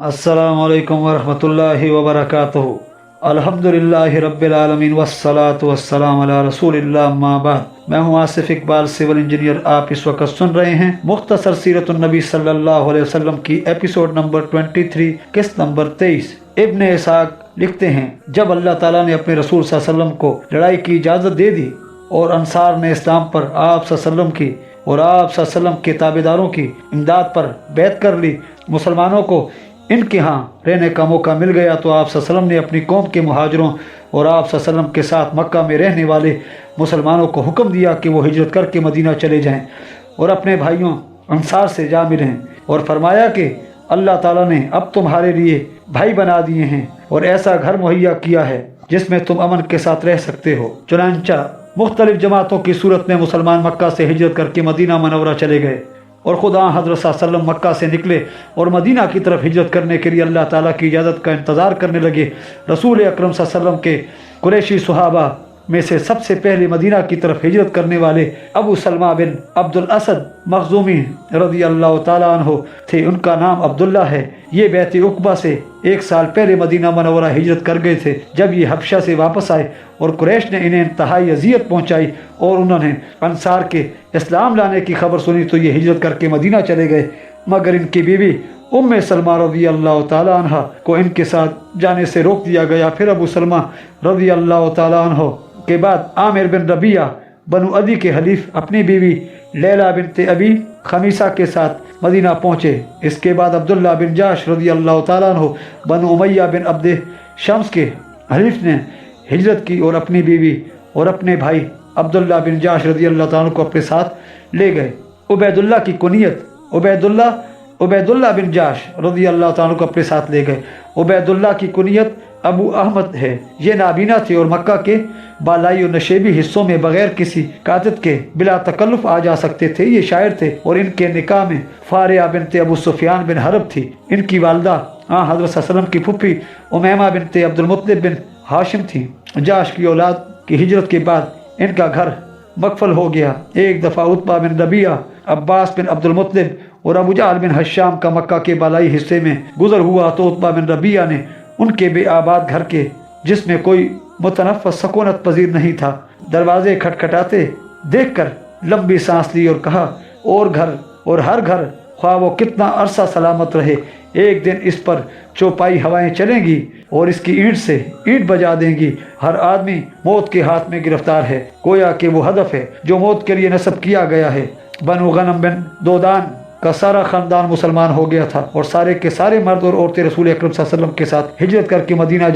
अस्सलामु अलैकुम वरहमतुल्लाहि वबरकातुहू। अल्हम्दुलिल्लाहि रब्बिल आलमीन वस्सलातु वस्सलामु अला रसूलिल्लाह अम्मा बाद। मैं हूँ आसिफ इकबाल, सिविल इंजीनियर। आप इस वक्त सुन रहे हैं मुख्तसर सीरतुन नबी सल्लल्लाहु अलैहि वसल्लम की एपिसोड नंबर 23, किस्त नंबर 23। इब्न इसाक लिखते हैं, जब अल्लाह ताला ने अपने रसूल सल्लल्लाहु अलैहि वसल्लम को लड़ाई की इजाज़त दे दी और अंसार ने इस्लाम पर आप सल्लल्लाहु अलैहि वसल्लम की और आप सल्लल्लाहु अलैहि वसल्लम के ताबेदारों की इमदाद पर बैत कर ली, मुसलमानों को इनके यहाँ रहने का मौका मिल गया, तो आप सल्लल्लाहु अलैहि वसल्लम ने अपनी कौम के मुहाजिरों और आप सल्लल्लाहु अलैहि वसल्लम के साथ मक्का में रहने वाले मुसलमानों को हुक्म दिया कि वो हिजरत करके मदीना चले जाएं और अपने भाइयों अंसार से जा मिलें, और फरमाया कि अल्लाह ताला ने अब तुम्हारे लिए भाई बना दिए हैं और ऐसा घर मुहैया किया है जिसमें तुम अमन के साथ रह सकते हो। चुनांचा मुख्तलिफ जमातों की सूरत में मुसलमान मक्का से हिजरत करके मदीना मनवरा चले गए और खुदा हज़रत सल्लल्लाहु अलैहि वसल्लम मक्का से निकले और मदीना की तरफ हिजरत करने के लिए अल्लाह ताला की इजाज़त का इंतज़ार करने लगे। रसूल अकरम सल्लल्लाहु अलैहि वसल्लम के कुरैशी सुहाबा में से सबसे पहले मदीना की तरफ हिजरत करने वाले अबू सलमा बिन अब्दुल असद मखजूमी रज़ी अल्लाह ताला अन्हु थे। उनका नाम अब्दुल्ला है। ये बैत उक़बा से 1 साल पहले मदीना मनवरा हिजरत कर गए थे। जब ये हबशा से वापस आए और कुरैश ने इन्हें इंतहाई अज़ियत पहुँचाई और उन्होंने अंसार के इस्लाम लाने की खबर सुनी, तो ये हिजरत करके मदीना चले गए, मगर इनकी बीवी उम्मे सलमा रज़ी अल्लाह ताला अन्हा को इनके साथ जाने से रोक दिया गया। फिर अबू सलमा रज़ी अल्लाह ताला अन्हु के बाद आमिर बिन रबिया बनु अदी के हलीफ अपनी बीवी लैला बिनते अबी खमीसा के साथ मदीना पहुँचे। इसके बाद अब्दुल्ला बिन जाश रज़ी अल्लाह ताला अन्हु बनु उमैया बिन अब्द शम्स के हलीफ ने हिजरत की और अपनी बीवी और अपने भाई अब्दुल्ला बिन जाश रज़ी अल्लाह ताला को अपने साथ ले गए। उबैदुल्ला की कुनियत उबैदुल्ला बिन जाश रज़ी अल्लाह ताला को अपने साथ ले गए। उबैदुल्ला की कुनियत अबू अहमद है। ये नाबीना थे और मक्का के बालाई और नशेबी हिस्सों में बगैर किसी कादत के बिला तकल्लुफ आ जा सकते थे। ये शायर थे और इनके निकाह में फारिया बिनते अबू सुफियान बिन हरब थी। इनकी वालदा हज़रत सल्लल्लाहु अलैहि वसल्लम की फुफी उमैमा बिनते अब्दुल मुत्तलिब बिन हाशिम थी। जाश की औलाद की हिजरत के बाद इनका घर मकफल हो गया। एक दफ़ा उत्बा बिन रबिया, अब्बास बिन अब्दुल मुत्तलिब और अबू जहल बिन हश्शाम का मक्का के बालाई हिस्से में गुजर हुआ, तो उत्बा बिन रबिया ने उनके बेआबाद घर के, जिसमें कोई मुतनफ़्फ़स सकूनत पजीर नहीं था, दरवाजे खटखटाते देखकर लंबी सांस ली और कहा, और हर घर ख्वाह वो कितना अरसा सलामत रहे, एक दिन इस पर चौपाई हवाएं चलेंगी और इसकी ईंट से ईंट बजा देंगी। हर आदमी मौत के हाथ में गिरफ्तार है, गोया कि वो हदफ है जो मौत के लिए नस्ब किया गया है। बनु गनम बिन दोदान का सारा ख़ानदान मुसलमान हो गया था और सारे के सारे मर्द और औरतें रसूल अकरम सल्लल्लाहु अलैहि वसल्लम के साथ हिजरत करके मदीना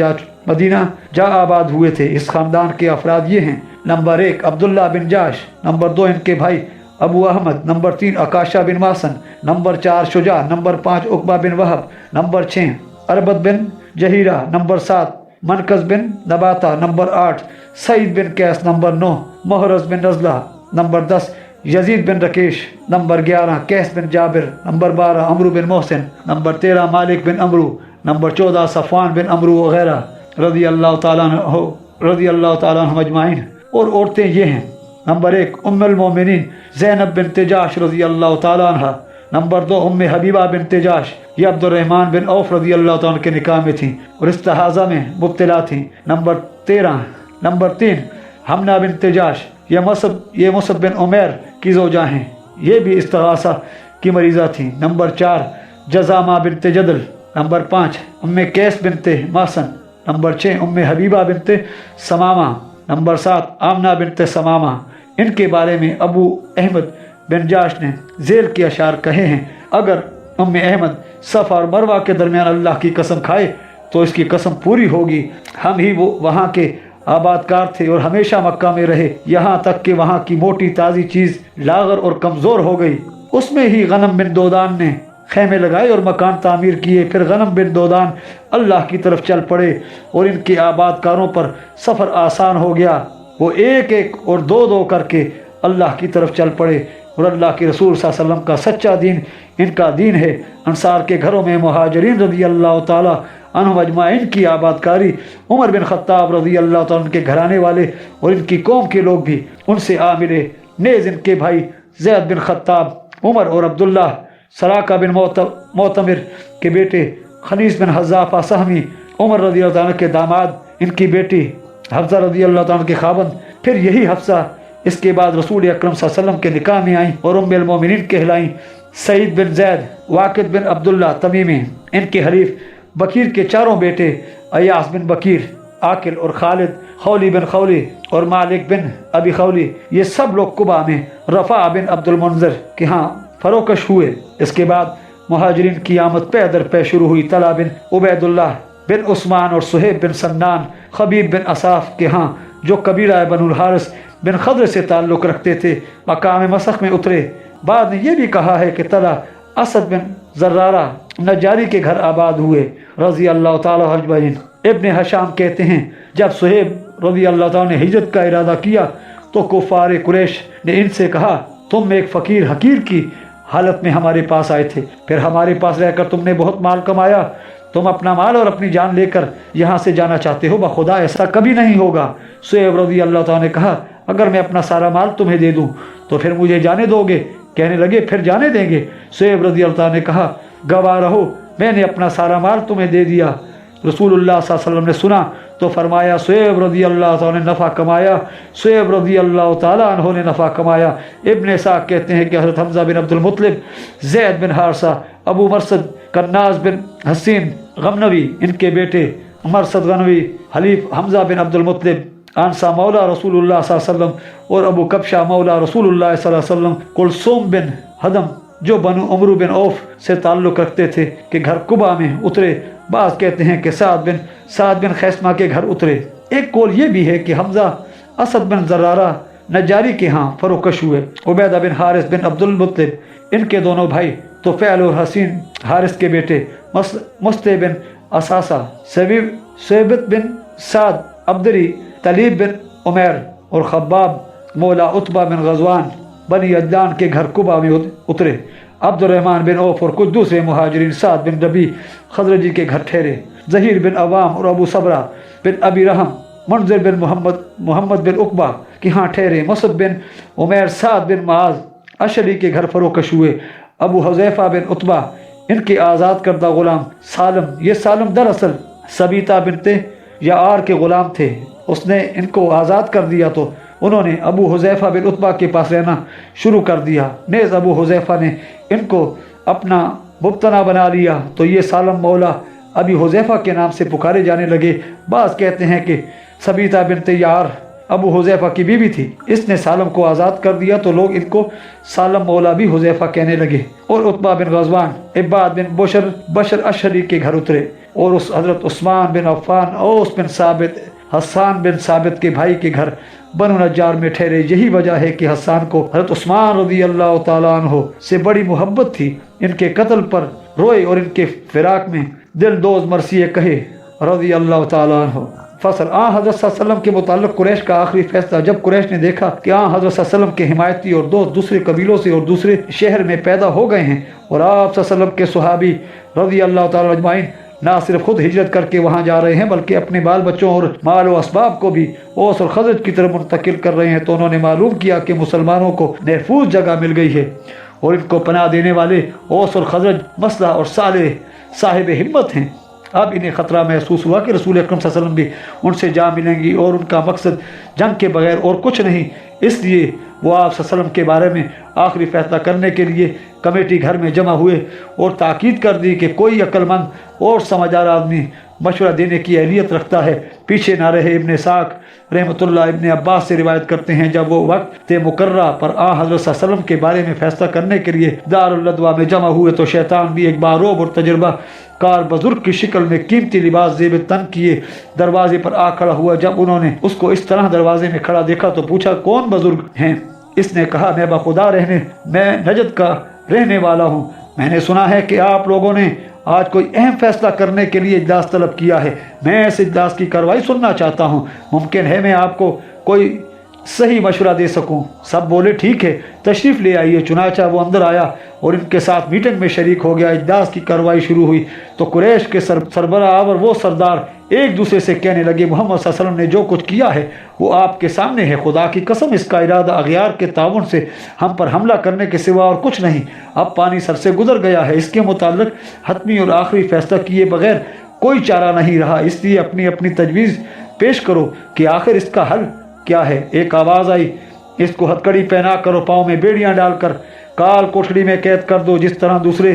जा आबाद हुए थे। इस ख़ानदान के अफराद ये हैं: नंबर 1 अब्दुल्ला बिन जाश, नंबर 2 इनके भाई अबू अहमद, नंबर 3 अकाशा बिन मासन, नंबर 4 शुजा, नंबर 5 उकबा बिन वहब, नंबर 6 अरबत बिन जहीरा, नंबर 7 मनकस बिन नबाता, नंबर 8 सईद बिन कैस, नंबर 9 महरज बिन नजला, नंबर 10 यजीद बिन रकेश, नंबर 11 कैस बिन जाबिर, नंबर 12 अमरू बिन मोहसिन, नंबर 13 मालिक बिन Amru, number 14 Safwan bin Amru वगैरह रज़ी अल्लाह ताला अन्हुम अजमाइन। और औरतें ये हैं: नंबर 1 उम्मुल मोमिनीन ज़ैनब बिन तेजाश रज़ी अल्लाह ताला अन्हा, नंबर 2 उम्मे हबीबा बिन तेजाश, ये अब्दुर्रहमान बिन औफ रज़ी अल्लाह ताला के निकाह में थीं और इस्तिहाज़ा में मुब्तला थीं। नंबर 3 हमना बिन तेजाश, ये मुसब बिन उमैर की ज़ौजा हैं, ये भी इस्तिगासा की मरीज़ा थीं। नंबर 4 जज़ामा बिनते जदल, नंबर 5 उम्मे कैस बिनते मासन, नंबर 6 उम्मे हबीबा बिनते समामा, नंबर 7 आमना बिनते समामा। इनके बारे में अबू अहमद बिन जाश ने ज़ेल के अशार कहे हैं: अगर उम्मे अहमद सफ़ा और मरवा के दरमियान अल्लाह की कसम खाए तो इसकी कसम पूरी होगी। हम ही वो वहाँ के आबादकार थे और हमेशा मक्का में रहे, यहाँ तक कि वहाँ की मोटी ताज़ी चीज़ लागर और कमज़ोर हो गई। उसमें ही गनम बिन दोदान ने खैमे लगाए और मकान तामीर किए। फिर गनम बिन दोदान अल्लाह की तरफ चल पड़े और इनके आबादकारों पर सफ़र आसान हो गया। वो एक एक और दो दो करके अल्लाह की तरफ चल पड़े और अल्लाह के रसूल सल्लल्लाहु अलैहि वसल्लम का सच्चा दीन इनका दीन है। अंसार के घरों में मुहाजिरीन रज़ी अल्लाह ताला अन्हुम अजमाइन की आबादकारी, उमर बिन ख़त्ताब रज़ी अल्लाह ताला के घराने वाले और इनकी कौम के लोग भी उनसे आ मिले। नेज़ इनके भाई ज़ैद बिन ख़त्ताब, उमर और अब्दुल्ला सराका बिन मोतमिर के बेटे खनीस बिन हज़ाफ़ा सहमी, उमर रज़ी अल्लाह अन्हु के दामाद, इनकी बेटी हफ्सा रज़ी अल्लाह अन्हा के खाबंद। फिर यही हफ्सा इसके बाद रसूल अकरम सल्लल्लाहु अलैहि वसल्लम के निकाह में आई और उम्मुल मोमिनीन कहलाईं। सईद बिन ज़ैद, वाक़िद बिन अब्दुल्ला तमीमी, इनके हलीफ बकीर के चारों बेटे अयास बिन बकीर, आकिल और खालिद, खौली बिन खौली और मालिक बिन अबी खौली, ये सब लोग कुबा में रफ़ा बिन अब्दुल मुंज़िर के यहाँ फरोकश हुए। इसके बाद मुहाजिरीन की आमद पे दर पे शुरू हुई। तला बिन उबैदुल्लाह बिन उस्मान और सुहेब बिन सन्नान, खबीब बिन असाफ के यहाँ जो कबीला बनुल हारिस बिन खद्र से ताल्लुक़ रखते थे, मकाम मसख में उतरे। बाद ने यह भी कहा है कि तला असद बिन ज़र्रारा नजारी के घर आबाद हुए रज़ी अल्लाह ताला अजमईन। इब्न हशाम कहते हैं जब सुहेब रज़ी अल्लाह ताला ने हिजरत का इरादा किया तो कुफ़ार कुरैश ने इनसे कहा, तुम एक फ़कीर हकीर की हालत में हमारे पास आए थे, फिर हमारे पास रहकर तुमने बहुत माल कमाया, तुम अपना माल और अपनी जान लेकर यहाँ से जाना चाहते हो, बखुदा ऐसा कभी नहीं होगा। सुहेब रज़ी अल्लाह ताला ने कहा, अगर मैं अपना सारा माल तुम्हें दे दूँ तो फिर मुझे जाने दोगे? कहने लगे, फिर जाने देंगे। सुहेब रज़ी अल्लाह ताला ने कहा, गवाह रहो, मैंने अपना सारा माल तुम्हें दे दिया। रसूलुल्लाह सल्लल्लाहु अलैहि वसल्लम ने सुना तो फरमाया, सुहेब रज़ी अल्लाह ताला ने नफ़ा कमाया, सुहेब रज़ी अल्लाह ताला अन्हु ने नफ़ा कमाया। इब्न साक कहते हैं कि हज़रत हमज़ा बिन अब्दुल मुत्तलिब, ज़ैद बिन हारसा, अबू मरसद, कन्नाज बिन हसीन गमनवी, इनके बेटे मरसद गनवी, हलीफ हमज़ा बिन अब्दुल मुत्तलिब, आनसा मौला रसूलुल्लाह सल्लल्लाहु अलैहि वसल्लम और अबू कब्शा मौला रसूलुल्लाह सल्लल्लाहु अलैहि वसल्लम, कुलसूम बिन हदम जो बनु उमरू बिन औफ से ताल्लुक़ रखते थे कि घर कुबा में उतरे। बाज़ कहते हैं कि साद बिन खैसमा के घर उतरे। एक कौल ये भी है कि हमज़ा असद बिन ज़र्रारा नजारी के यहाँ फरोकश हुए। उबैदा बिन हारिस बिन अब्दुल मुत्तलिब, इनके दोनों भाई तुफ़ैल और हसीन हारिस के बेटे मुस्ते बिन असासा, सैबित बिन साद अब्दरी, तलीब बिन उमैर और खब्बाब मौला उतबा बिन गज़वान बनी अदलान के घर कुबा में उतरे। अब्दुर्रहमान बिन औफ और कुछ दूसरे मुहाजिरीन साद बिन रबी खज़रजी के घर ठहरे। ज़हीर बिन अवाम और अबू सबरा बिन अबी रहम, मुनज़िर बिन मोहम्मद बिन उक़बा के यहाँ ठहरे। मुसअब बिन उमैर, साद बिन मुआज़ अशरी के घर फरोकश हुए। अबू हुज़ैफ़ा बिन उतबा, इनके आज़ाद करदा ग़ुलाम सालम, ये सालम दरअसल सबीता बिनते यार के ग़ुलाम थे, उसने इनको आज़ाद कर दिया तो उन्होंने अबू हुज़ैफ़ा बिन उतबा के पास रहना शुरू कर दिया। नेज़ अबू हुज़ैफ़ा ने इनको अपना मुब्तना बना लिया तो ये सालम मौला अबी हुज़ैफ़ा के नाम से पुकारे जाने लगे। बाज़ कहते हैं कि सबीता बिनते यार अबू हुज़ैफ़ा की बीवी थी, इसने सालम को आज़ाद कर दिया तो लोग इनको सालम मौला भी हुज़ैफ़ा कहने लगे। और उतबा बिन गज़वान इब्बाद बिन बशर अशरी के घर उतरे और उस हज़रत उस्मान बिन अफ़्फ़ान, औस बिन साबित, हस्सान बिन साबित के भाई के घर बनु नज्जार में ठहरे। यही वजह है कि हस्सान को हज़रत उस्मान रज़ी अल्लाह ताला अन्हु से बड़ी मोहब्बत थी। इनके कत्ल पर रोए और इनके फिराक में दिल दोज मरसिए कहे रज़ी अल्लाह ताला अन्हु। फसल हज़रत सल्लल्लाहु अलैहि वसल्लम के मुताल्लिक़ कुरैश का आखिरी फैसला। जब कुरैश ने देखा कि हज़रत सल्लल्लाहु अलैहि वसल्लम के हिमायती और दोस्त दूसरे कबीलों से और दूसरे शहर में पैदा हो गए हैं और आप सल्लल्लाहु अलैहि वसल्लम के सुहाबी रज़ी अल्लाह ताला अजमाइन ना सिर्फ खुद हिजरत करके वहाँ जा रहे हैं बल्कि अपने बाल बच्चों और माल व असबाब को भी औस और खज़रज की तरफ मुंतकिल कर रहे हैं, तो उन्होंने मालूम किया कि मुसलमानों को महफूज जगह मिल गई है और इनको पनाह देने वाले औस और खज़रज मसला और साले साहिब हिम्मत हैं। अब इन्हें ख़तरा महसूस हुआ कि रसूल अकरम सल्लल्लाहु अलैहि वसल्लम भी उनसे जा मिलेंगी और उनका मकसद जंग के बगैर और कुछ नहीं। इसलिए वो आप सल्लल्लाहु अलैहि वसल्लम के बारे में आखिरी फैसला करने के लिए कमेटी घर में जमा हुए और ताकीद कर दी कि कोई अक्लमंद और समझदार आदमी मशवरा देने की अहलियत रखता है पीछे ना रहे। इब्न साक रहमतुल्लाह इब्न अब्बास से रिवायत करते हैं, जब वो वक्त मुकर्रा पर हज़रत सल्लल्लाहु अलैहि वसल्लम के बारे में फ़ैसला करने के लिए दारुल नदवा में जमा हुए तो शैतान भी एक बारोब और तजुर्बा कार बुजुर्ग की शक्ल में कीमती लिबास ज़ेब तन किए दरवाजे पर आ खड़ा हुआ। जब उन्होंने उसको इस तरह दरवाजे में खड़ा देखा तो पूछा, कौन बुजुर्ग हैं? इसने कहा, मैं बखुदा मैं नजद का रहने वाला हूँ। मैंने सुना है कि आप लोगों ने आज कोई अहम फैसला करने के लिए इजलास तलब किया है। मैं इस इजलास की कार्रवाई सुनना चाहता हूँ। मुमकिन है मैं आपको कोई सही मशवरा दे सकूं। सब बोले ठीक है, तशरीफ़ ले आइए। चुनाचा वो अंदर आया और इनके साथ मीटिंग में शरीक हो गया। इजलास की कार्रवाई शुरू हुई तो कुरैश के सरबराह और वो सरदार एक दूसरे से कहने लगे, मोहम्मद सल्लल्लाहु अलैहि वसल्लम ने जो कुछ किया है वो आपके सामने है। खुदा की कसम, इसका इरादा अगयार के ताउन से हम पर हमला करने के सिवा और कुछ नहीं। अब पानी सर से गुजर गया है, इसके मुताल्लिक हतमी और आखिरी फैसला किए बगैर कोई चारा नहीं रहा। इसलिए अपनी अपनी तजवीज़ पेश करो कि आखिर इसका हल क्या है। एक आवाज़ आई, इसको हथकड़ी पहना कर और पाँव में बेड़ियाँ डालकर काल कोठड़ी में कैद कर दो, जिस तरह दूसरे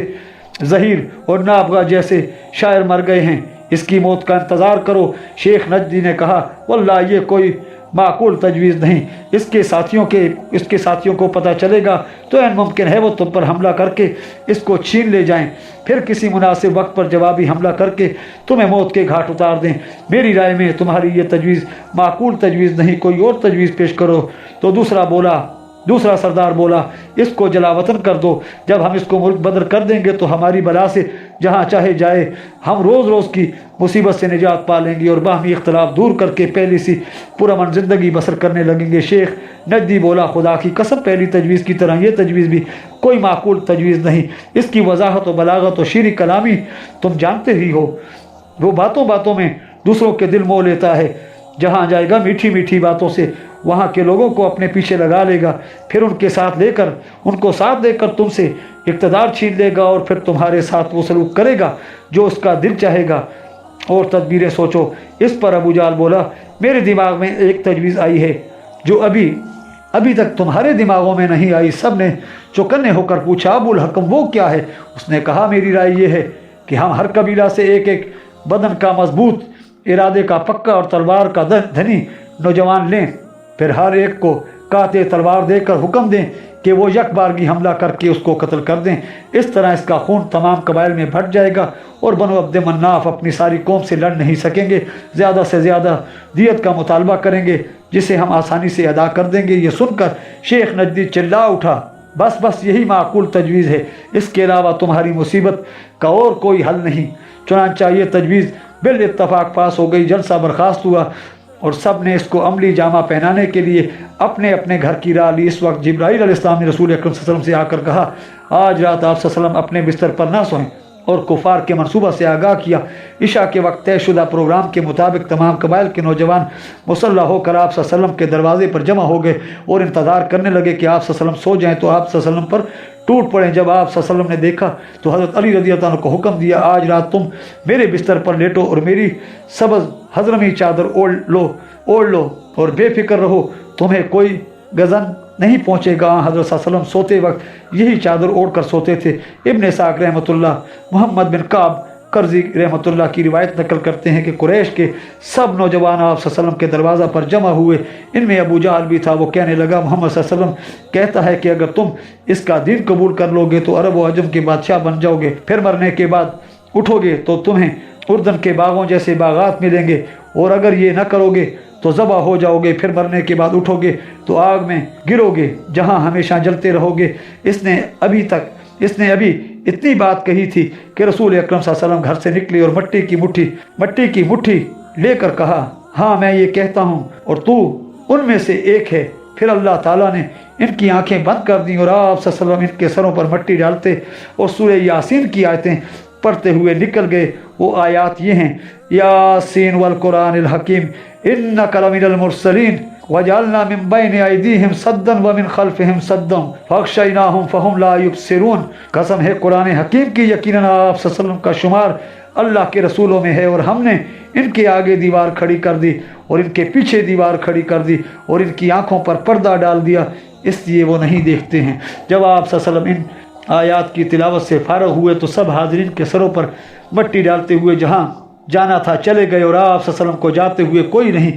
ज़हीर और नाबगा जैसे शायर मर गए हैं। इसकी मौत का इंतज़ार करो। शेख नजदी ने कहा, वल्लाह ये कोई माकूल तजवीज़ नहीं। इसके साथियों को पता चलेगा तो ऐन मुमकिन है वो तुम पर हमला करके इसको छीन ले जाएं, फिर किसी मुनासिब वक्त पर जवाबी हमला करके तुम्हें मौत के घाट उतार दें। मेरी राय में तुम्हारी ये तजवीज़ माकूल तजवीज़ नहीं, कोई और तजवीज़ पेश करो। तो दूसरा सरदार बोला, इसको जलावतन कर दो। जब हम इसको मुल्क बदर कर देंगे तो हमारी बला से जहाँ चाहे जाए हम रोज़ रोज़ की मुसीबत से निजात पा लेंगे और बाहमी इख्तलाफ दूर करके पहली सी पुरअमन ज़िंदगी बसर करने लगेंगे। शेख नजदी बोला, खुदा की कसम, पहली तजवीज़ की तरह ये तजवीज़ भी कोई माकूल तजवीज़ नहीं। इसकी वजाहत और बलागत और शीरी कलामी तुम जानते ही हो। वो बातों बातों में दूसरों के दिल मोह लेता है। जहाँ जाएगा मीठी मीठी बातों से वहाँ के लोगों को अपने पीछे लगा लेगा, फिर उनको साथ देकर तुमसे इक़्तिदार छीन लेगा और फिर तुम्हारे साथ वो सलूक करेगा जो उसका दिल चाहेगा। और तदबीरें सोचो। इस पर अबू जाल बोला, मेरे दिमाग में एक तजवीज़ आई है जो अभी तक तुम्हारे दिमागों में नहीं आई। सब ने चौकन्ने होकर पूछा, अबुल हकम वो क्या है? उसने कहा, मेरी राय ये है कि हम हर कबीला से एक एक बदन का मजबूत, इरादे का पक्का और तलवार का धनी नौजवान लें, फिर हर एक को काते तलवार देकर हुक्म दें कि वो यकबारगी हमला करके उसको कत्ल कर दें। इस तरह इसका खून तमाम कबाइल में भट जाएगा और बनो अब्द मन्नाफ अपनी सारी कौम से लड़ नहीं सकेंगे। ज़्यादा से ज़्यादा दियत का मुतालबा करेंगे जिसे हम आसानी से अदा कर देंगे। ये सुनकर शेख नजदी चिल्ला उठा, बस यही माकूल तजवीज़ है, इसके अलावा तुम्हारी मुसीबत का और कोई हल नहीं। चुनांचा ये तजवीज़ बिल इत्तफाक पास हो गई। जलसा बर्खास्त हुआ और सब ने इसको अमली जामा पहनाने के लिए अपने अपने घर की राह ली। इस वक्त जिब्राइल अलैहिस्सलाम ने रसूल अकरम सल्लल्लाहु अलैहि वसल्लम से आकर कहा, आज रात आप सल्लल्लाहु अलैहि वसल्लम अपने बिस्तर पर ना सोएं, और कुफार के मंसूबा से आगाह किया। इशा के वक्त तयशुदा प्रोग्राम के मुताबिक तमाम कबाइल के नौजवान मुसल्लह होकर आप सल्लल्लाहु अलैहि वसल्लम के दरवाजे पर जमा हो गए और इंतज़ार करने लगे कि आप सल्लल्लाहु अलैहि वसल्लम सो जाएँ तो आप सल्लल्लाहु अलैहि वसल्लम पर टूट पड़े। जब आप सल्लल्लाहु अलैहि वसल्लम ने देखा तो हज़रत अली रज़ियल्लाहु अन्हु को हुक्म दिया, आज रात तुम मेरे बिस्तर पर लेटो और मेरी सबज़ हज़रमी चादर ओढ़ लो और बेफिक्र रहो, तुम्हें कोई गज़न नहीं पहुँचेगा। हज़रत सल्लल्लाहु अलैहि वसल्लम सोते वक्त यही चादर ओढ़ कर सोते थे। इब्न साक रहमतुल्लाह, मोहम्मद बिन काब कर्जी रहमतुल्लाह की रिवायत नकल करते हैं कि कुरैश के सब नौजवान आप सल्लल्लाहु अलैहि वसल्लम के दरवाज़ा पर जमा हुए। इनमें अबू जहल भी था। वो कहने लगा, मोहम्मद सल्लल्लाहु अलैहि वसल्लम कहता है कि अगर तुम इसका दीन कबूल कर लोगे तो अरब व अजम के बादशाह बन जाओगे, फिर मरने के बाद उठोगे तो तुम्हें उर्दन के बागों जैसे बागात मिलेंगे, और अगर ये न करोगे तो ज़बा हो जाओगे, फिर मरने के बाद उठोगे तो आग में गिरोगे जहाँ हमेशा जलते रहोगे। इसने अभी इतनी बात कही थी कि रसूल अकरम सल्लल्लाहु अलैहि वसल्लम घर से निकले और मट्टी की मुट्ठी लेकर कहा, हाँ मैं ये कहता हूँ और तू उनमें से एक है। फिर अल्लाह ताला ने इनकी आंखें बंद कर दी और आप सल्लल्लाहु अलैहि वसल्लम इनके सरों पर मट्टी डालते और सूरह यासीन की आयतें पढ़ते हुए निकल गए। वो आयात ये हैं, यासीन वल कुरानिल हकीम इन्नका लमिनल मुरसलीन वजअलना मिन बैनि अयदीहिम सद्दन व मिन खल्फिहिम सद्दन फअग़शयनाहुम फहुम ला युबसिरून। कसम है कुरान हकीम की, यकीनन आप सल्लल्लाहु अलैहि वसल्लम का शुमार अल्लाह के रसूलों में है और हमने इनके आगे दीवार खड़ी कर दी और इनके पीछे दीवार खड़ी कर दी और इनकी आंखों पर पर्दा डाल दिया, इसलिए वो नहीं देखते हैं। जब आप सल्लल्लाहु अलैहि वसल्लम इन आयात की तिलावत से फारग हुए तो सब हाज़रीन के सरों पर मट्टी डालते हुए जहाँ जाना था चले गए और आप सल्लल्लाहु अलैहि वसल्लम को जाते हुए कोई नहीं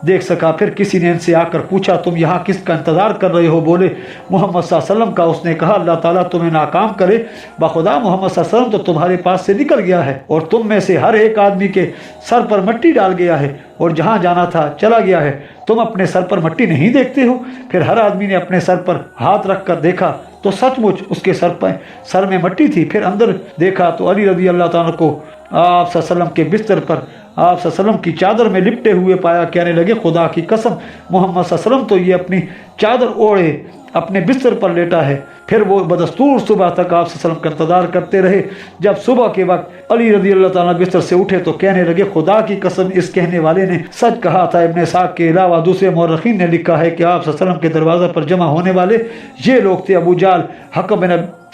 देख सका। फिर किसी ने इनसे आकर पूछा, तुम यहाँ किसका इंतज़ार कर रहे हो? बोले, मोहम्मद सल्लल्लाहु अलैहि वसल्लम का। उसने कहा, अल्लाह ताला तुम्हें नाकाम करे, बखुदा मोहम्मद सल्लल्लाहु अलैहि वसल्लम तो तुम्हारे पास से निकल गया है और तुम में से हर एक आदमी के सर पर मट्टी डाल गया है और जहाँ जाना था चला गया है। तुम अपने सर पर मट्टी नहीं देखते हो? फिर हर आदमी ने अपने सर पर हाथ रख कर देखा तो सचमुच उसके सर में मट्टी थी। फिर अंदर देखा तो अली रज़ी अल्लाह ताला को आप सल्लल्लाहु के बिस्तर पर आप सल्लल्लाहु की चादर में लिपटे हुए पाया। कहने लगे खुदा की कसम मोहम्मद सल्लल्लाहु तो ये अपनी चादर ओढ़े अपने बिस्तर पर लेटा है। फिर वो बदस्तूर सुबह तक आप सल्लल्लाहु का इंतज़ार करते रहे। जब सुबह के वक्त अली रज़ी अल्लाह ताला बिस्तर से उठे तो कहने लगे खुदा की कसम इस कहने वाले ने सच कहा था। इब्ने साक के अलावा दूसरे मौरखीन ने लिखा है कि आप सल्लल्लाहु के दरवाज़े पर जमा होने वाले ये लोग थे अबू जाल, हक़ बिन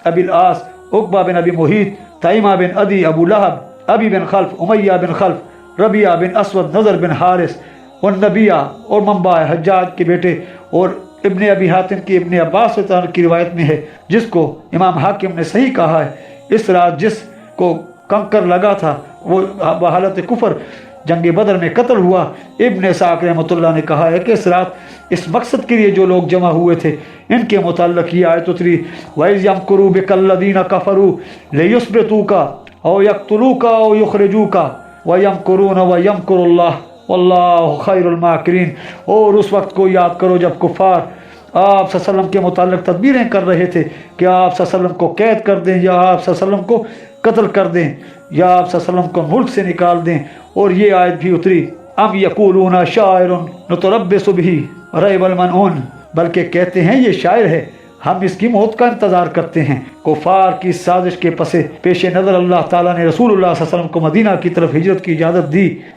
अबिल आस, उक़बा बिन अबी मुहीत, तईमा बिन अदी, अबू लहब, अबी बिन खल्फ, उमैया बिन खल्फ, रबिया बिन असवद, नज़र बिन हारिस और नबिया और मंबा हज्जाज के बेटे। और इब्ने अबी हातिम की इब्ने अब्बास की रिवायत में है जिसको इमाम हाकिम ने सही कहा है। इस रात जिसको कंकर लगा था वो हालत कुफर जंग बदर में कत्ल हुआ। इब्ने साक रहमतुल्लाह ने कहा है कि इस रात इस मकसद के लिए जो लोग जमा हुए थे इनके मुताल्लिक़ ये आयत उतरी वइज़ यमकुरू बिकल्लज़ीना कफ़रू लियुस्बितूका औ यक़्तुलूका औ युख़रिजूका व यमकुरून व यमकुरुल्लाह वल्लाहु खैरुल माकिरीन। और उस वक्त को याद करो जब कुफ़ार आप सल्लल्लाहु के मुताल्लिक़ तदबीरें कर रहे थे कि आप सल्लल्लाहु को कैद कर दें या आप सल्लल्लाहु को कत्ल कर दें या आप सल्लल्लाहु को मुल्क से निकाल दें। और ये आयत भी उतरी अम यक़ूलूना शाइरुन नतरब्बिसु बिही रैबल मनऊन, बल्कि कहते हैं ये शायर है हम इसकी मौत का इंतज़ार करते हैं। कुफार की साजिश के पसे पेश नज़र अल्लाह ताला ने रसूलुल्लाह सल्लल्लाहु अलैहि वसल्लम को मदीना की तरफ हिजरत की इजाज़त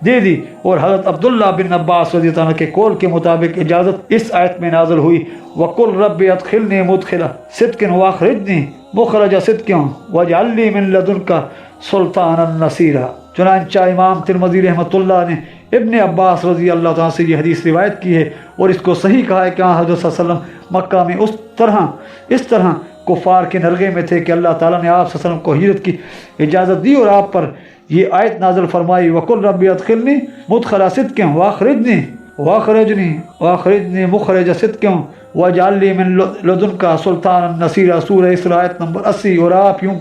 दे दी और हज़रत अब्दुल्ला बिन अब्बास रज़ियल्लाहु अन्हु के कौल के मुताबिक इजाज़त इस आयत में नाज़िल हुई वक़ुल रब्बि अदखिलनी मुदखिला सिद्क़िन व अख़रिजनी मुख़रज सिद्क़िन वजअलनी मिन लदुनका सुल्तानन नसीरा। चुनांचे इमाम तिरमिज़ी रहमतुल्लाह ने इब्ने अब्बास रज़ी अल्लाह ताला से ये हदीस रिवायत की है और इसको सही कहा है कि हज़रत सल्लल्लाहु अलैहि वसल्लम मक्का में इस तरह कुफ़ार के नरगे में थे कि अल्लाह ताला ने आप सल्लल्लाहु अलैहि वसल्लम को हिजरत की इजाज़त दी और आप पर ये आयत नाज़िल फरमाई वक़ुल रब्बि अदखिलनी मुदखला सिद्क़िन वअख़रिजनी मुख़रज सिद्क़िन वजअलनी मिन लदुनका सुल्तानन नसीरा। सूरह इसरा आयत नंबर 80। और आप यूँ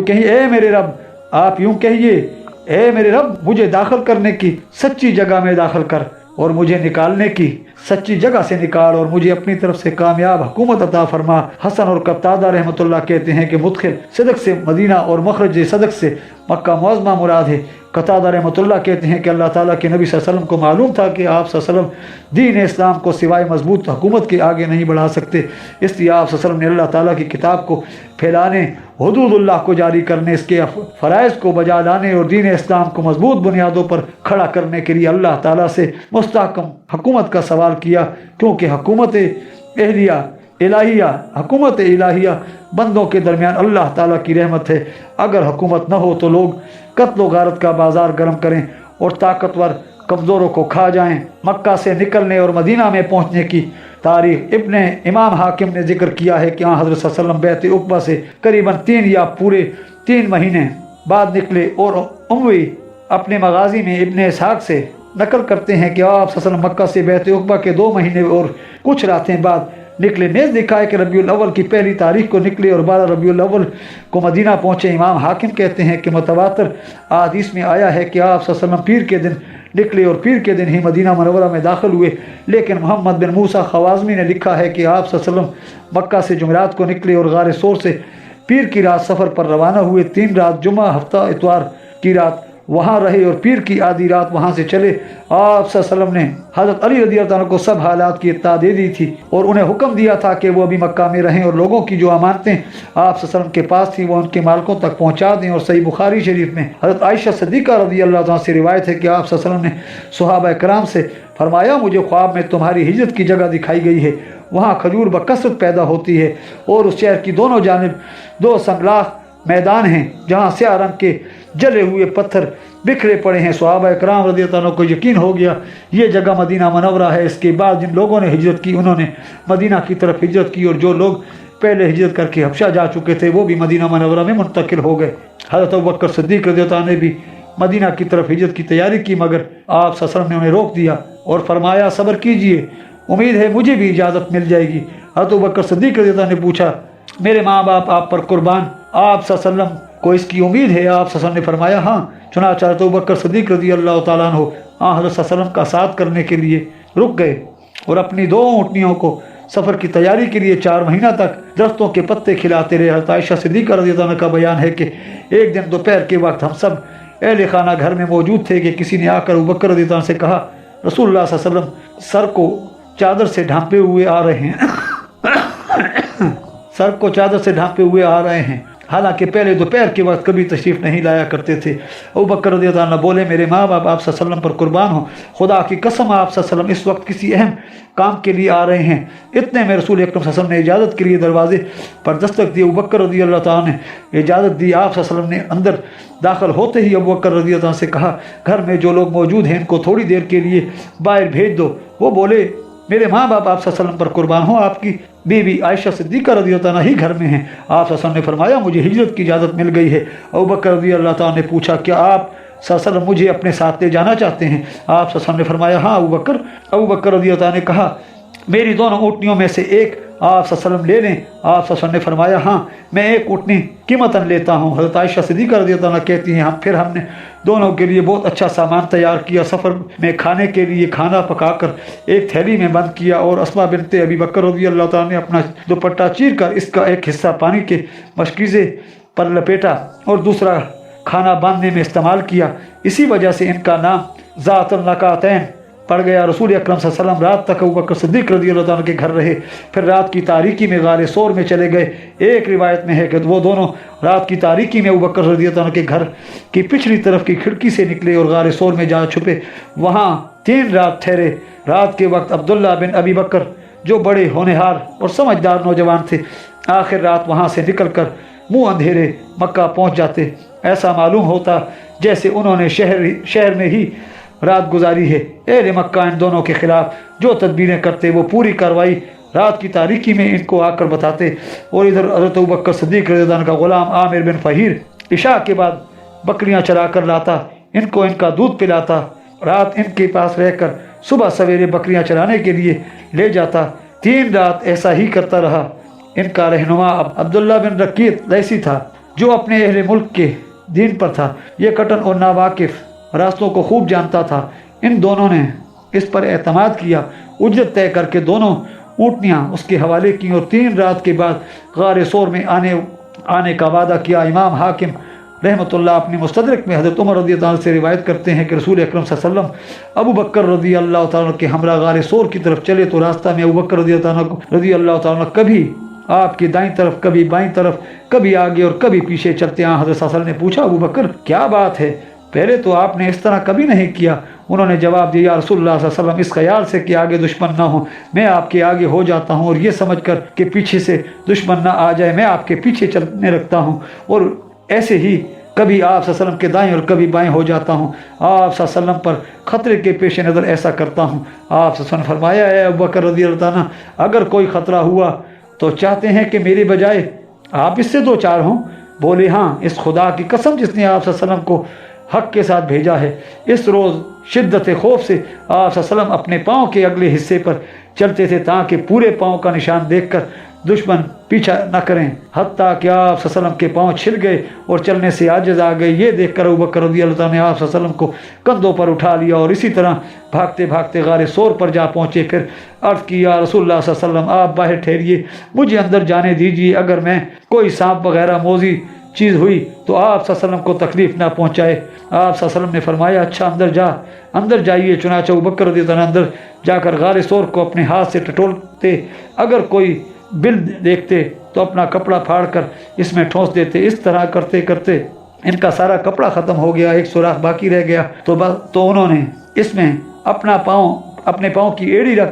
कहिए ए मेरे रब, आप यूँ कहिए ए मेरे रब मुझे दाखिल करने की सच्ची जगह में दाखिल कर और मुझे निकालने की सच्ची जगह से निकाल और मुझे अपनी तरफ से कामयाब हुकूमत अता फरमा। हसन और कतादा रहमतुल्लाह कहते हैं कि मुदखिल सदक से मदीना और मखरज सदक से मक्का मुअज़्ज़मा मुराद है। कतादा रहमतुल्लाह कहते हैं कि अल्लाह ताला के नबी सल्लल्लाहु अलैहि वसल्लम को मालूम था कि आप सल्लल्लाहु अलैहि वसल्लम दीन इस्लाम को सिवाय मजबूत हुकूमत के आगे नहीं बढ़ा सकते, इसलिए आप सल्लल्लाहु अलैहि वसल्लम ने अल्लाह ताला की किताब को फैलाने, हुदूदुल्लाह को जारी करने, इसके फ़राइज़ को बजा लाने और दीन इस्लाम को मजबूत बुनियादों पर खड़ा करने के लिए अल्लाह ताला से मुस्तहकम हुकूमत का सवाल किया, क्योंकि हुकूमत इलाहिया बंदों के दरमियान अल्लाह ताला की रहमत है। अगर हुकूमत न हो तो लोग कत्ल व गारत का बाजार गर्म करें और ताकतवर कमज़ोरों को खा जाएं। मक्का से निकलने और मदीना में पहुंचने की तारीख इमाम हाकिम ने जिक्र किया है कि हज़रत सल्लल्लाहु अलैहि वसल्लम बैत उक़बा से करीबन 3 या पूरे 3 महीने बाद निकले। और उम्वी अपने मगाज़ी में इब्ने इसहाक़ से नकल करते हैं कि आप सल्लल्लाहु अलैहि वसल्लम मक्का से बैत उक़बा के 2 महीने और कुछ रातें बाद निकले। नेज़ लिखा है कि रबीउल अव्वल की पहली तारीख को निकले और 12 रबीउल अव्वल को मदीना पहुँचे। इमाम हाकिम कहते हैं कि मुतवातर अहादीस में आया है कि आप सल्लल्लाहु अलैहि वसल्लम पीर के दिन निकले और पीर के दिन ही मदीना मुनव्वरा में दाखिल हुए। लेकिन मोहम्मद बिन मूसा ख़वाज़मी ने लिखा है कि आप सल्लल्लाहु अलैहि वसल्लम मक्का से जुमेरात को निकले और गार सोर से पीर की रात सफ़र पर रवाना हुए। 3 रात जुम्मा हफ्ता इतवार की रात वहाँ रहे और पीर की आधी रात वहाँ से चले। आप सल्लल्लाहु अलैहि वसल्लम ने हज़रत अली रज़ियल्लाहु अन्हु को सब हालात की इत्तला दे दी थी और उन्हें हुक्म दिया था कि वो अभी मक्का में रहें और लोगों की जो अमानतें आप सल्लल्लाहु अलैहि वसल्लम के पास थी वो उनके मालिकों तक पहुँचा दें। और सही बुखारी शरीफ में हज़रत आयशा सिद्दीक़ा रज़ियल्लाहु अन्हा से रिवायत है कि आप सल्लल्लाहु अलैहि वसल्लम ने सहाबा कराम से फरमाया मुझे ख्वाब में तुम्हारी हिजरत की जगह दिखाई गई है, वहाँ खजूर बकसरत पैदा होती है और उस शहर की दोनों जानिब 2 संगलाख मैदान हैं जहाँ स्याह रंग के जले हुए पत्थर बिखरे पड़े हैं। सहाबा कराम रज़ियल्लाहु अन्हुम को यकीन हो गया ये जगह मदीना मुनव्वरा है। इसके बाद जिन लोगों ने हिजरत की उन्होंने मदीना की तरफ हिजरत की और जो लोग पहले हिजरत करके हबशा जा चुके थे वो भी मदीना मुनव्वरा में मुंतकिल हो गए। हज़रत अबू बकर सिद्दीक़ रज़ियल्लाहु अन्हु ने भी मदीना की तरफ हिजरत की तैयारी की, मगर आप सल्लल्लाहु अलैहि वसल्लम ने उन्हें रोक दिया और फरमाया सब्र कीजिए, उम्मीद है मुझे भी इजाज़त मिल जाएगी। हज़रत अबू बकर सिद्दीक़ रज़ियल्लाहु अन्हु ने पूछा मेरे माँ बाप आप पर कुर्बान, आप सल्लल्लाहु अलैहि वसल्लम को इसकी उम्मीद है? आप सल्लल्लाहु अलैहि वसल्लम ने फरमाया हाँ। चुनांचे हज़रत अबू बकर सिद्दीक़ रज़ियल्लाहु ताला अन्हु हज़रत सल्लल्लाहु अलैहि वसल्लम का साथ करने के लिए रुक गए और अपनी 2 ऊँटनियों को सफ़र की तैयारी के लिए 4 महीना तक दरख्तों के पत्ते खिलाते रहे। हज़रत आयशा सिद्दीक़ा रज़ियल्लाहु अन्हा का बयान है कि एक दिन दोपहर के वक्त हम सब अहले खाना घर में मौजूद थे कि किसी ने आकर अबू बकर रज़ियल्लाहु अन्हु से कहा, रसूलुल्लाह सल्लल्लाहु अलैहि वसल्लम सर को चादर से ढांपे हुए आ रहे हैं सर को चादर से ढांपे हुए आ रहे हैं। हालांकि पहले दोपहर के वक्त कभी तशरीफ़ नहीं लाया करते थे। अबू बकर रज़ियल्लाहु अन्हु बोले, मेरे माँ बाप आप सल्लल्लाहु अलैहि वसल्लम पर कुर्बान हो, खुदा की कसम आप सल्लल्लाहु अलैहि वसल्लम इस वक्त किसी अहम काम के लिए आ रहे हैं। इतने में रसूल अकरम सल्लल्लाहु अलैहि वसल्लम ने इजाज़त के लिए दरवाजे पर दस्तक दी। अबू बकर रज़ियल्लाहु अन्हु ने इजाज़त दी। आप सल्लल्लाहु अलैहि वसल्लम ने अंदर दाखिल होते ही अबू बकर रज़ियल्लाहु अन्हु से कहा, घर में जो लोग मौजूद हैं इनको थोड़ी देर के लिए बाहर भेज दो। वो बोले, मेरे माँ बाप आप सल्लल्लाहु अलैहि वसल्लम पर कुर्बान हो, आपकी बीवी आयशा सिद्दीक़ा रज़ियल्लाहु अन्हा ही घर में हैं। आप सल्लल्लाहु अलैहि वसल्लम ने फरमाया, मुझे हिजरत की इजाज़त मिल गई है। अबू बकर रज़ियल्लाहु अन्हु ने पूछा, क्या आप सल्लल्लाहु अलैहि वसल्लम मुझे अपने साथ ले जाना चाहते हैं? आप सल्लल्लाहु अलैहि वसल्लम ने फरमाया, हाँ अबू बकर रज़ियल्लाहु अन्हु ने कहा, मेरी दोनों ऊँटनियों में से एक आप सल्लल्लाहु अलैहि वसल्लम ले लें। आप सल्लल्लाहु अलैहि वसल्लम ने फरमाया, हाँ मैं एक ऊँटनी कीमतन लेता हूँ। हज़रत आयशा सिद्दीक़ा रज़ियल्लाहु अन्हा कहती हैं, फिर हमने दोनों के लिए बहुत अच्छा सामान तैयार किया। सफ़र में खाने के लिए खाना पकाकर एक थैली में बंद किया और अस्मा बिनते अबी बकर रज़ियल्लाहु अन्हा ने अपना दुपट्टा चीर कर इसका एक हिस्सा पानी के मशकीज़े पर लपेटा और दूसरा खाना बांधने में इस्तेमाल किया। इसी वजह से इनका नाम ज़ातुल नकातैन पड़ गया। रसूल अकरम सल्लल्लाहु अलैहि वसल्लम रात तक अबू बकर सिद्दीक़ रज़ियल्लाहु अन्हु के घर रहे, फिर रात की तारीकी में गारे सोर में चले गए। एक रिवायत में है कि वो दोनों रात की तारीकी में अबू बकर रज़ियल्लाहु अन्हु के घर की पिछली तरफ की खिड़की से निकले और गारे सोर में जा छुपे। वहाँ 3 रात ठहरे। रात के वक्त अब्दुल्ला बिन अबी बकर जो बड़े होनहार और समझदार नौजवान थे, आखिर रात वहाँ से निकल कर मुँह अंधेरे मक्का पहुँच जाते। ऐसा मालूम होता जैसे उन्होंने शहर में ही रात गुजारी है। अहले मक्का इन दोनों के खिलाफ जो तदबीरें करते वो पूरी कार्रवाई रात की तारीकी में इनको आकर बताते। और इधर हज़रत अबू बकर सिद्दीक़ रज़ियल्लाहु अन्हु का ग़ुलाम आमिर बिन फ़हीर इशा के बाद बकरियां चरा कर लाता, इनको इनका दूध पिलाता, रात इनके पास रहकर सुबह सवेरे बकरियां चराने के लिए ले जाता। 3 रात ऐसा ही करता रहा। इनका रहनुमा अब्दुल्ला बिन रकीत लैसी था, जो अपने अहले मुल्क के दीन पर था। ये कटन और नावाकिफ़ रास्तों को खूब जानता था। इन दोनों ने इस पर एतमाद किया। उजरत तय करके दोनों ऊँटनियाँ उसके हवाले की और 3 रात के बाद गारे सोर में आने का वादा किया। इमाम हाकिम रहमतुल्लाह अपनी मुस्तदरक में हज़रत उमर रज़ियल्लाहु अन्हु से रिवायत करते हैं कि रसूल अकरम सल्लल्लाहु अलैहि वसल्लम अबू बकर रज़ियल्लाहु ताला के हमरा गारे सोर की तरफ चले तो रास्ता में अबू बकर रज़ियल्लाहु ताला कभी आपकी दाईं तरफ, कभी बाईं तरफ, कभी आगे और कभी पीछे चलते। हज़रत सल्लल्लाहु अलैहि वसल्लम ने पूछा, अबू बकर क्या बात है, पहले तो आपने इस तरह कभी नहीं किया। उन्होंने जवाब दिया, रसूलुल्लाह सल्लल्लाहु अलैहि वसल्लम इस ख्याल से कि आगे दुश्मन ना हो, मैं आपके आगे हो जाता हूँ, और ये समझकर कि पीछे से दुश्मन ना आ जाए, मैं आपके पीछे चलने लगता हूँ, और ऐसे ही कभी आप सल्लल्लाहु अलैहि वसल्लम के दाएं और कभी बाएं हो जाता हूँ। आप सल्लल्लाहु अलैहि वसल्लम पर ख़तरे के पेश नज़र ऐसा करता हूँ। आप सल्लल्लाहु अलैहि वसल्लम फरमाया, है अबू बकर रज़ियल्लाहु अन्हु, अगर कोई ख़तरा हुआ तो चाहते हैं कि मेरे बजाय आप इससे 2 4 हों? बोले, हाँ, इस खुदा की कसम जिसने आप सल्लल्लाहु अलैहि वसल्लम को हक के साथ भेजा है। इस रोज़ शिद्दत खौफ से आप सल्लल्लाहु अलैहि वसल्लम अपने पाँव के अगले हिस्से पर चलते थे ताकि पूरे पाँव का निशान देखकर दुश्मन पीछा न करें। हत्ता कि आप सल्लल्लाहु अलैहि वसल्लम के पाँव छिल गए और चलने से आजिज़ आ गए। ये देखकर अबू बकर रज़ियल्लाहु अन्हु ने आप सल्लल्लाहु अलैहि वसल्लम को कंधों पर उठा लिया और इसी तरह भागते भागते गारे सोर पर जा पहुँचे। फिर अर्ज़ की, या रसूलुल्लाह सल्लल्लाहु अलैहि वसल्लम, आप बाहर ठहरिए, मुझे अंदर जाने दीजिए। अगर मैं कोई सांप वगैरह मोजी चीज़ हुई तो आप सल्लल्लाहु अलैहि वसल्लम को तकलीफ़ ना पहुँचाए। आप सल्लल्लाहु अलैहि वसल्लम ने फरमाया, अच्छा अंदर जाइए। चुनांचे अबू बकर रज़ियल्लाहु अन्हु अंदर जाकर गारे सोर को अपने हाथ से टटोलते, अगर कोई बिल देखते तो अपना कपड़ा फाड़ कर इसमें ठोंस देते। इस तरह करते करते इनका सारा कपड़ा ख़त्म हो गया, एक सुराख बाकी रह गया। तो उन्होंने इसमें अपने पाँव की एड़ी रख